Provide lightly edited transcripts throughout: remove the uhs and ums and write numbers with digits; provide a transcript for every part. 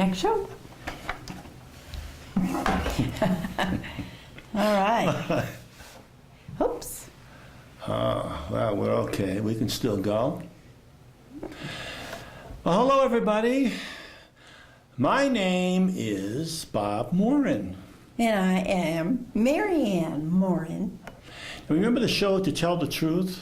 Next show. All right. Oops. Well, we're okay. We can still go. Well, hello, everybody. My name is Bob Morin. And I am Marianne Morin. Remember the show To Tell the Truth?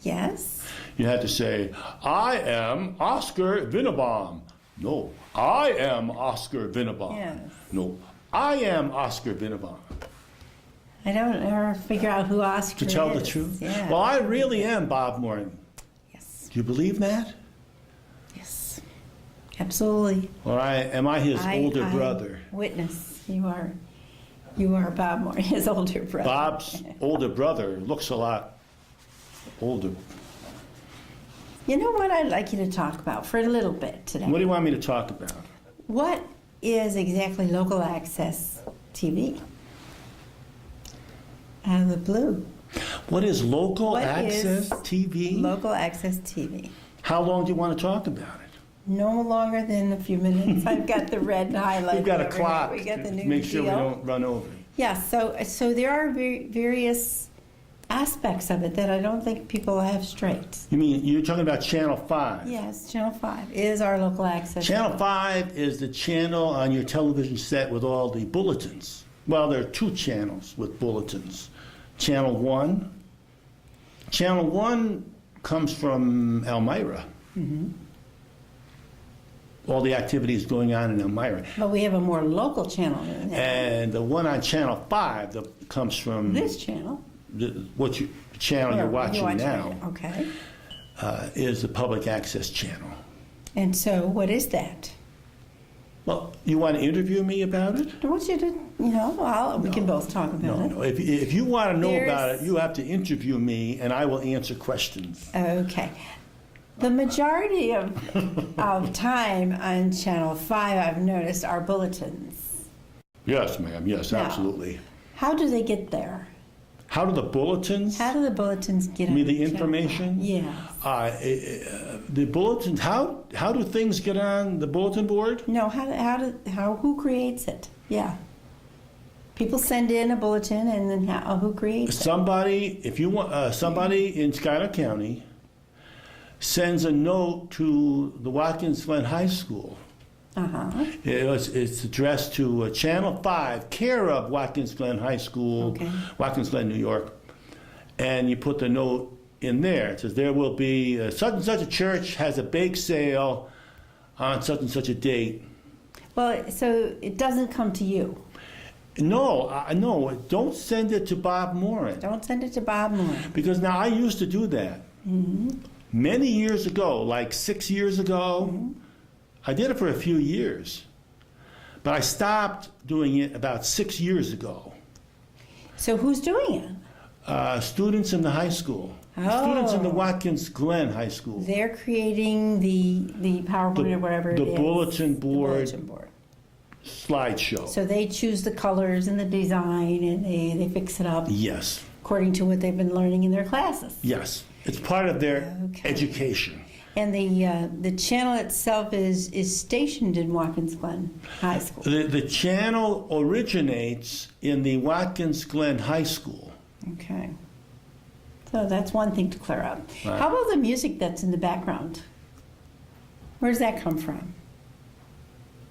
Yes. You had to say, I am Oscar Vinnebaum. No, I am Oscar Vinnebaum. Yes. No, I am Oscar Vinnebaum. I don't ever figure out who Oscar To is. tell the truth? Yeah. Well, I really am Bob Morin. Yes. Do you believe that? Yes. Absolutely. Or am I his older brother? Witness. You are Bob Morin, his older brother. Bob's older brother looks a lot older. You know what I'd like you to talk about for a little bit today? What do you want me to talk about? What is exactly local access TV? Out of the blue. What is local What access is TV? Local access TV. How long do you want to talk about it? No longer than a few minutes. I've got the red highlight. We've got a over clock here. We got the to new make sure we deal. don't run over. Yeah, so there are various aspects of it that I don't think people have straight. You mean you're talking about Channel 5? Yes, Channel 5 is our local access. Channel 5 is the channel on your television set with all the bulletins. Well, there are two channels with bulletins. Channel 1. Channel 1 comes from Elmira. Mm-hmm. All the activities going on in Elmira. But we have a more local channel than that. And the one on Channel 5 that comes from This channel. the channel you're watching now Okay. is the public access channel. And so what is that? Well, you want to interview me about it? I want you to, we can both talk about it. No. If you want to know about There's- it, you have to interview me, and I will answer questions. Okay. The majority of time on Channel 5, I've noticed, are bulletins. Yes, ma'am. Yes, Now, absolutely. How do they get there? How do the bulletins? How do the bulletins get You mean on the Channel 5? information? Yes. The bulletins. How do things get on the bulletin board? No, who creates it? Yeah. People send in a bulletin, and then who creates it? Somebody, if you want, somebody in Schuyler County sends a note to the Watkins Glen High School. Uh-huh. It's addressed to Channel 5, care of Watkins Glen High School, Okay. Watkins Glen, New York. And you put the note in there. It says there will be such and such a church has a bake sale on such and such a date. Well, so it doesn't come to you. No, don't send it to Bob Morin. Don't send it to Bob Morin. Because now I used to do that. Mm-hmm. Many years ago, like 6 years ago, Mm-hmm. I did it for a few years. But I stopped doing it about 6 years ago. So who's doing it? Students in the high school. Oh. Students in the Watkins Glen High School. They're creating the PowerPoint or whatever it is. The bulletin board The bulletin board. slideshow. So they choose the colors and the design, and they fix it up Yes, according to what they've been learning in their classes. yes. It's part of their Okay. education. And the channel itself is stationed in Watkins Glen High School. The channel originates in the Watkins Glen High School. Okay. So that's one thing to clear up. Right. How about the music that's in the background? Where does that come from?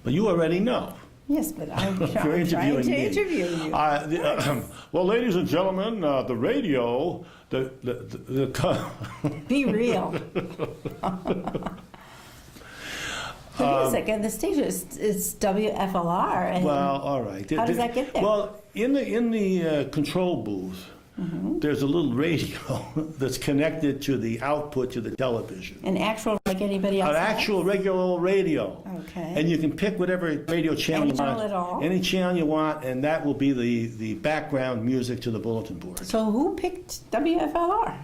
But you already know. Yes, but I'm You're trying to interviewing me. interview you. Well, ladies and gentlemen, the radio, the Be real. Wait a second. The station is WFLR. And well, all right. How does that get there? Well, in the control booth, there's a little radio that's connected to the output to the television. An actual, like anybody else An has? actual regular old radio. Okay. And you can pick whatever radio channel Any you channel want. at all? Any channel you want, and that will be the background music to the bulletin board. So who picked WFLR?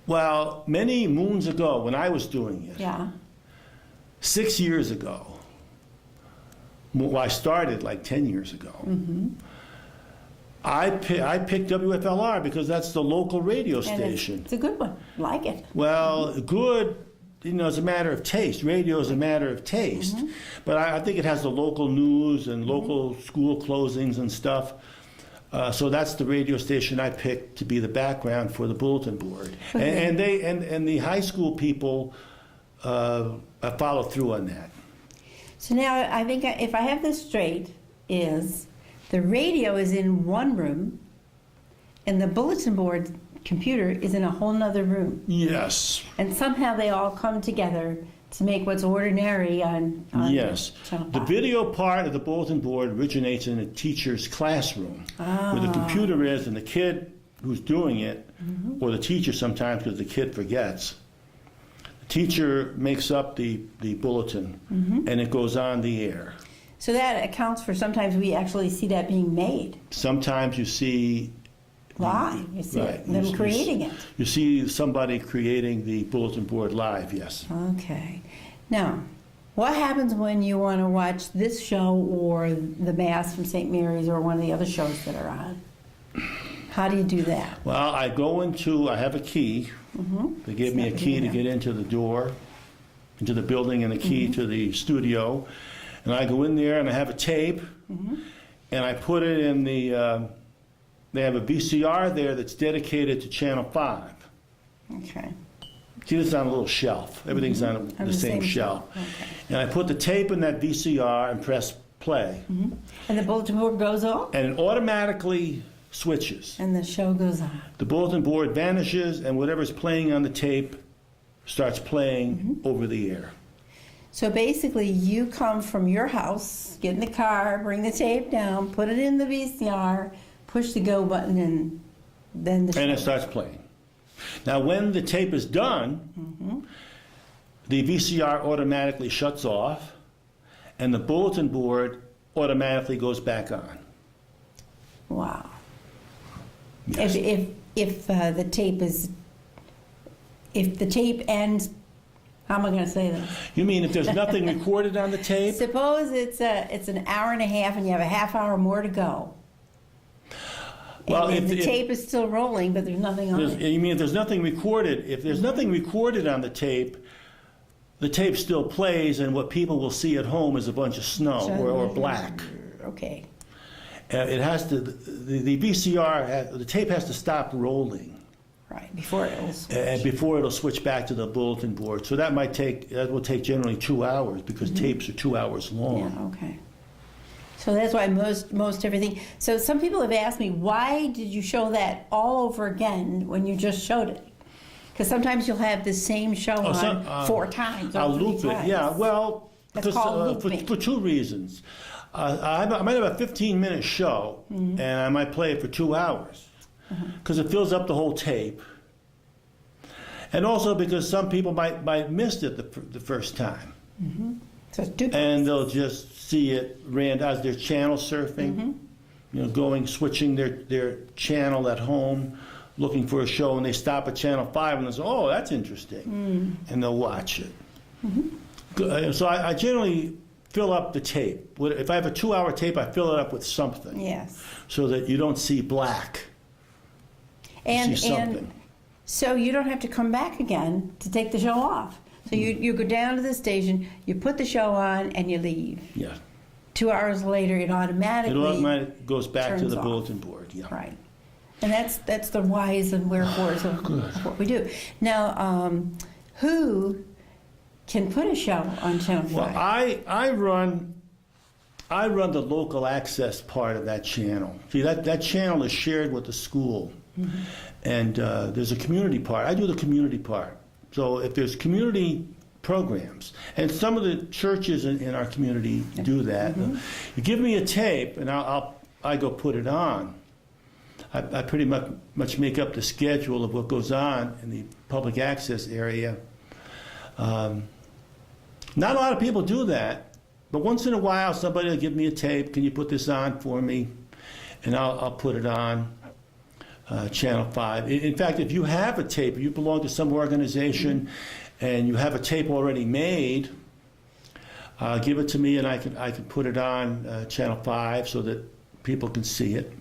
Well, many moons ago, when I was doing it, Yeah. 6 years ago, well, I started like 10 years ago, I picked WFLR because that's the local radio And station. it's a good one. Like it. Well, good it's a matter of taste. Radio is a matter of taste. But I think it has the local news and local school closings and stuff. So that's the radio station I picked to be the background for the bulletin board. And the high school people followed through on that. So now I think if I have this straight, is the radio is in one room and the bulletin board computer is in a whole nother room. Yes. And somehow they all come together to make what's ordinary on Yes. Channel The 5. video part of the bulletin board originates in a teacher's classroom, where the computer is, and the kid who's doing it, or the teacher sometimes, because the kid forgets. The teacher makes up the bulletin, and it goes on the air. So that accounts for sometimes we actually see that being made Sometimes you see live. You see Right. them creating it. You see somebody creating the bulletin board live, yes. Okay. Now, what happens when you want to watch this show or the Mass from St. Mary's or one of the other shows that are on? How do you do that? Well, I have a key. They give me a key to get into the door, into the building, and a key to the studio. And I go in there and I have a tape, and I put it in they have a VCR there that's dedicated to Channel 5. Okay. See, this is on a little shelf. Everything's on the same shelf. Okay. And I put the tape in that VCR and press play. And the bulletin board goes off And it automatically switches. and the show goes on. The bulletin board vanishes, and whatever's playing on the tape starts playing over the air. So basically, you come from your house, get in the car, bring the tape down, put it in the VCR, push the go button, and then the show. And it starts playing. Now, when the tape is done, the VCR automatically shuts off, and the bulletin board automatically goes back on. Wow. Yes. If the tape ends, how am I going to say this? You mean if there's nothing recorded on the tape? Suppose it's an hour and a half, and you have a half hour more to go. Well, and if the tape is still rolling, but there's nothing on it. you mean if there's nothing recorded? If there's nothing recorded on the tape still plays, and what people will see at home is a bunch of snow or black. Okay. It has to. The VCR, the tape has to stop rolling. Right, before it will switch. And before it'll switch back to the bulletin board. So that will take generally 2 hours, because tapes are 2 hours long. Yeah, okay. So that's why most everything. So some people have asked me, why did you show that all over again when you just showed it? Because sometimes you'll have the same show on 4 times. I'll or 3 loop it. times. Yeah, well, That's called looping. for 2 reasons. I might have a 15-minute show, and I might play it for 2 hours, because it fills up the whole tape. And also because some people might miss it the first time. So it's duplicate. And they'll just see it as they're channel surfing, switching their channel at home, looking for a show, and they stop at Channel 5 and they say, oh, that's interesting, and they'll watch it. So I generally fill up the tape. If I have a 2-hour tape, I fill it up with something. Yes. So that you don't see black. You see something. And so you don't have to come back again to take the show off. So you go down to the station, you put the show on, and you leave. Yeah. 2 hours later, it automatically goes back to turns the off. bulletin board. Yeah. Right. And that's the whys and wherefores of what we do. Now, who can put a show on Channel 5? Well, I run the local access part of that channel. See, that channel is shared with the school, and there's a community part. I do the community part. So if there's community programs, and some of the churches in our community do that, you give me a tape, and I go put it on. I pretty much make up the schedule of what goes on in the public access area. Not a lot of people do that, but once in a while somebody will give me a tape. Can you put this on for me? And I'll put it on Channel 5. In fact, if you have a tape, you belong to some organization, and you have a tape already made, give it to me, and I can put it on Channel 5 so that people can see it.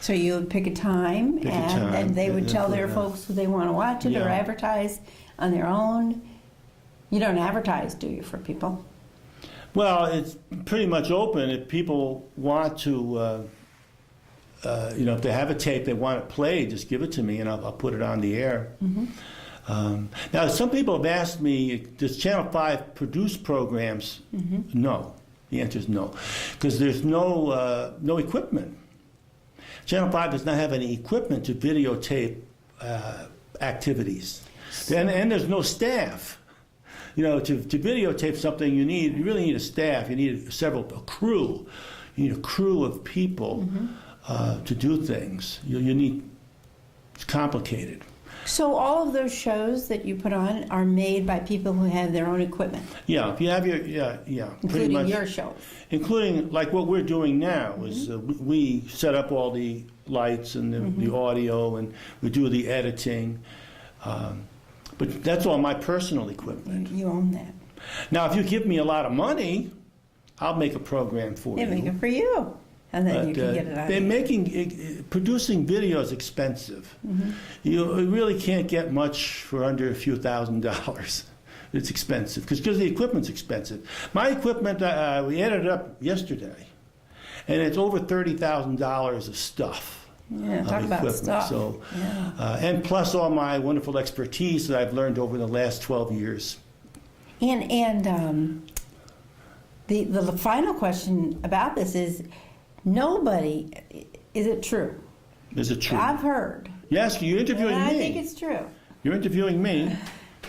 So you would pick a time, and they would tell their folks who they want to watch it or advertise on their own, You don't advertise, do you, for people? Well, it's pretty much open. If people want to, if they have a tape they want it played, just give it to me and I'll put it on the air. Now, some people have asked me, does Channel 5 produce programs? No. The answer is no, because there's no equipment. Channel 5 does not have any equipment to videotape activities. And there's no staff. To videotape something, you really need a staff. You need a crew. You need a crew of people to do things. It's complicated. So all of those shows that you put on are made by people who have their own equipment? Yeah, if you have Including your shows? Including, like what we're doing now, is we set up all the lights and the audio, and we do the editing. But that's all my personal equipment. You own that. Now, if you give me a lot of money, I'll make a program for you. Yeah, make it for you. And then you can get it out. Producing video is expensive. You really can't get much for under a few $1,000s. It's expensive because the equipment's expensive. My equipment, we added it up yesterday, and it's over $30,000 of stuff. Yeah, talk about stuff. So, and plus all my wonderful expertise that I've learned over the last 12 years. And the final question about this is, nobody, is it true? Is it true? I've heard. Yes, you're interviewing me. I think it's true. You're interviewing me.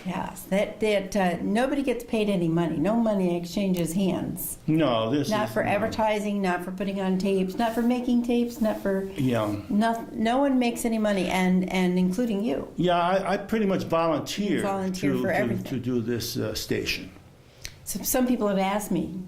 Yes, that nobody gets paid any money. No money exchanges hands. No, not for advertising, not for putting on tapes, not for making tapes, not for no one makes any money, and including you. Yeah, I pretty much volunteer for everything to do this station. So some people have asked me,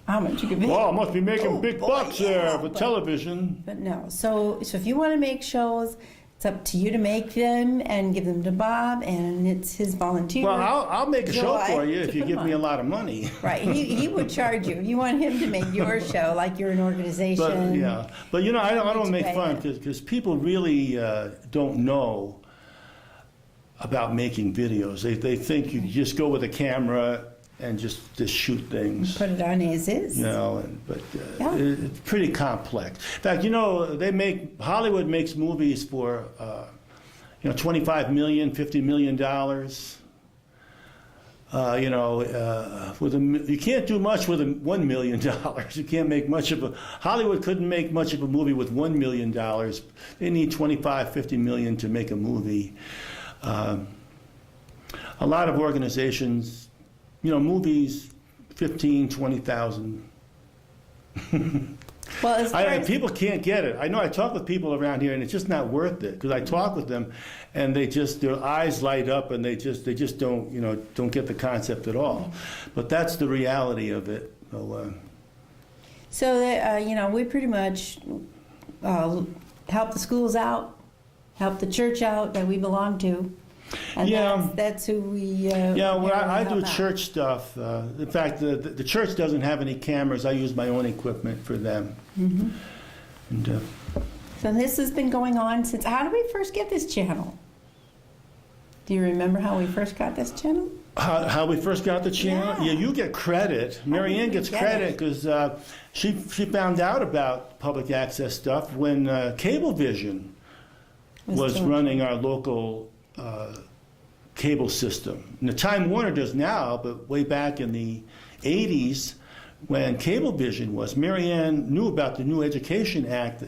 how much you can make. Well, I must be making big bucks there for television. But no, so if you want to make shows, it's up to you to make them and give them to Bob, and it's his volunteer. Well, I'll make a show for you if you give me a lot of money. Right, he would charge you. You want him to make your show like you're an organization. But I don't make fun because people really don't know about making videos. They think you just go with a camera and just shoot things. Put it on as is. But it's pretty complex. In fact, Hollywood makes movies for, $25 million, $50 million. You can't do much with $1 million. You can't make much of Hollywood couldn't make much of a movie with $1 million. They need 25, 50 million to make a movie. A lot of organizations, movies, 15, 20,000. Well, people can't get it. I know I talk with people around here, and it's just not worth it because I talk with them, and their eyes light up, and they just don't get the concept at all. But that's the reality of it. So we pretty much help the schools out, help the church out that we belong to. And that's who we. I do church stuff. In fact, the church doesn't have any cameras. I use my own equipment for them. And, so this has been going on since. How did we first get this channel? Do you remember how we first got this channel? How we first got the channel? Yeah, you get credit. Mary Ann gets credit because she found out about public access stuff when Cablevision was running our local cable system. And the Time Warner does now, but way back in the 80s, when Cablevision was, Mary Ann knew about the new Education Act,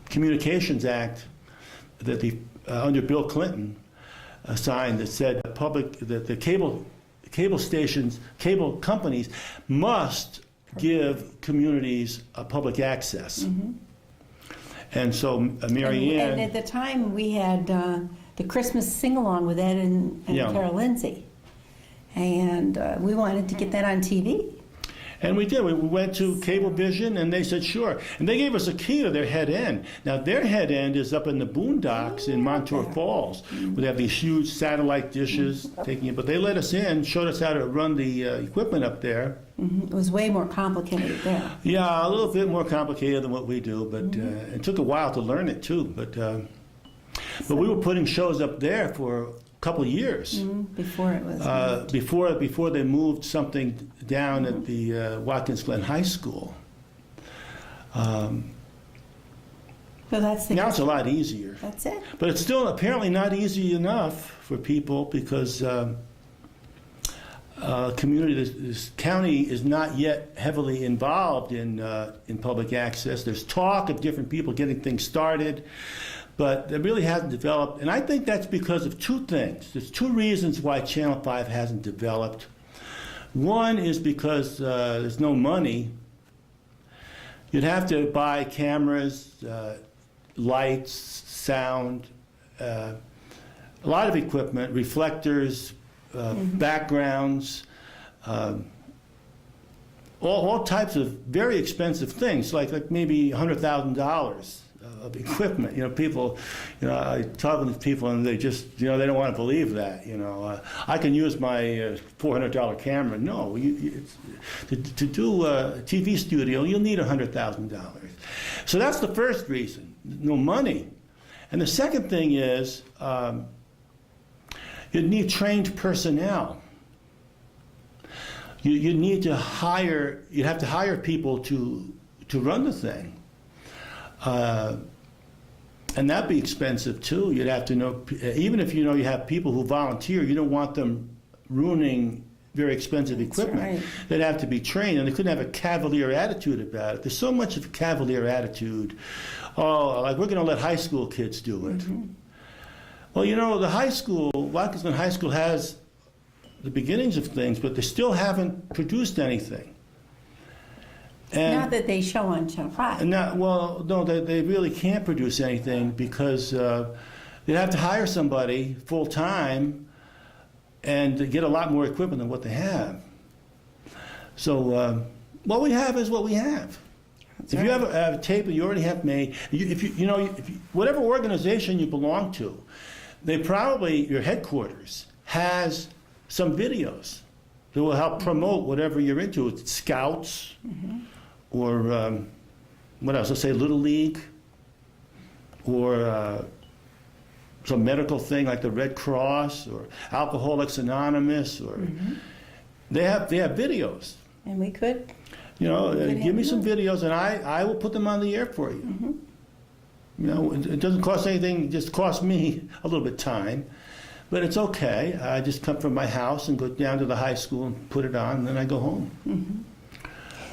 Communications Act that under Bill Clinton signed that said that the cable stations, cable companies must give communities public access. And so Mary Ann... And at the time, we had the Christmas sing-along with Ed and Carol Lindsay. And we wanted to get that on TV. And we did. We went to Cablevision, and they said, sure. And they gave us a key to their head end. Now, their head end is up in the boondocks in Montour Falls, where they have these huge satellite dishes taking it. But they let us in, showed us how to run the equipment up there. It was way more complicated there. Yeah, a little bit more complicated than what we do, but it took a while to learn it, too. But we were putting shows up there for couple of years. Before it was. Before they moved something down at the Watkins Glen High School. So that's the. Now it's a lot easier. That's it. But it's still apparently not easy enough for people because this county is not yet heavily involved in public access. There's talk of different people getting things started, but it really hasn't developed. And I think that's because of two things. There's two reasons why Channel 5 hasn't developed. One is because there's no money. You'd have to buy cameras, lights, sound, a lot of equipment, reflectors, backgrounds, all types of very expensive things, like maybe $100,000 of equipment. People, I talk with people and they just, they don't want to believe that. I can use my $400 camera. No, to do a TV studio, you'll need $100,000. So that's the first reason, no money. And the second thing is you'd need trained personnel. You need to hire. You'd have to hire people to run the thing, and that'd be expensive too. You'd have to know, even if you have people who volunteer, you don't want them ruining very expensive equipment. Right. They'd have to be trained, and they couldn't have a cavalier attitude about it. There's so much of a cavalier attitude. Oh, like we're going to let high school kids do it. Well, the high school, Watkins Glen High School has the beginnings of things, but they still haven't produced anything. And Not that they show on Channel 5. no, they really can't produce anything because they'd have to hire somebody full-time and get a lot more equipment than what they have. So what we have is what we have. That's If you right. have a tape that you already have made, whatever organization you belong to, they probably, your headquarters, has some videos that will help promote whatever you're into. It's Scouts or what else? Let's say Little League or some medical thing like the Red Cross or Alcoholics Anonymous or they have videos. And we could. Give me some videos and I will put them on the air for you. It doesn't cost anything, it just costs me a little bit of time. But it's okay. I just come from my house and go down to the high school and put it on, and then I go home.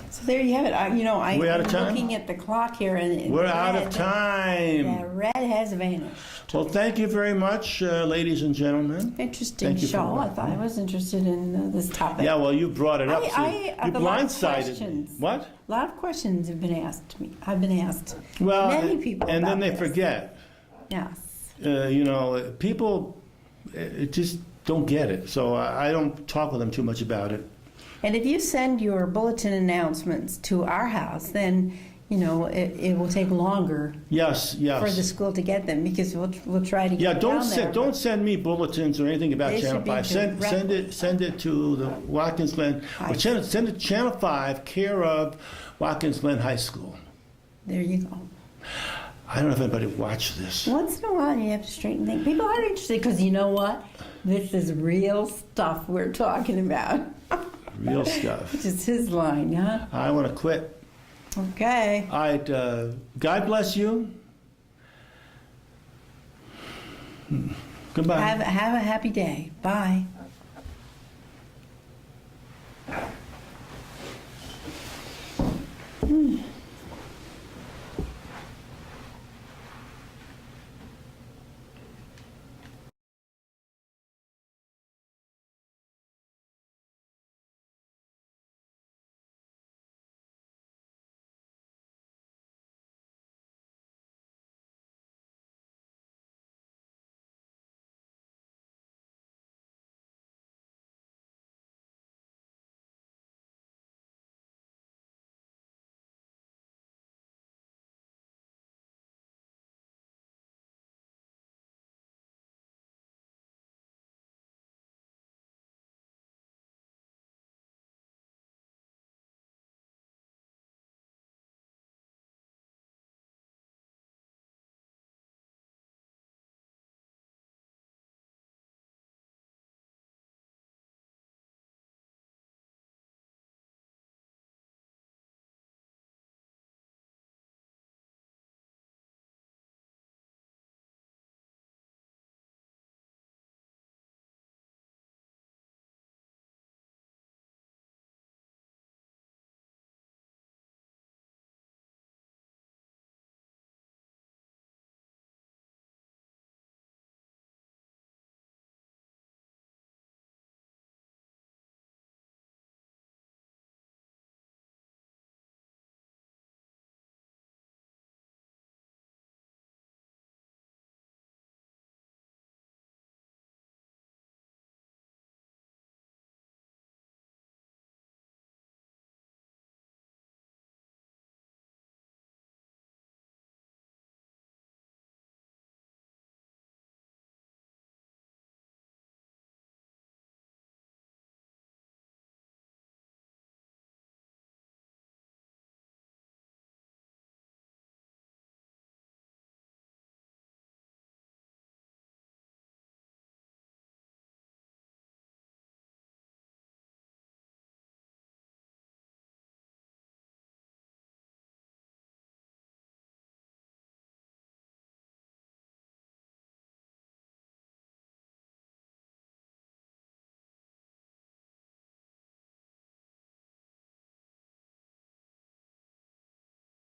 So there you have it. We're out of I'm time? looking at the clock here, and We're out of time. Yeah, red has vanished. Well, thank you very much, ladies and gentlemen. Interesting Thank you for show. I watching. thought I was interested in this topic. Yeah, well, you brought it up. I so have you a lot of blindsided me. questions. What? A lot of questions have been asked to me. I've been asked. Well, many people. and then about they this. forget. Yes. People just don't get it. So I don't talk with them too much about it. And if you send your bulletin announcements to our house, then it will take longer Yes. for the school to get them because we'll try to get Yeah, down there. don't send me bulletins or anything about They Channel should be 5. Send it to the Watkins Glen. High Or send it to Channel 5, care of Watkins Glen High School. There you go. I don't know if anybody watched this. Once in a while, you have to straighten things. People are interested because you know what? This is real stuff we're talking about. Real stuff. Which is his line, huh? I want to quit. Okay. All right. God bless you. Goodbye. Have a happy day. Bye.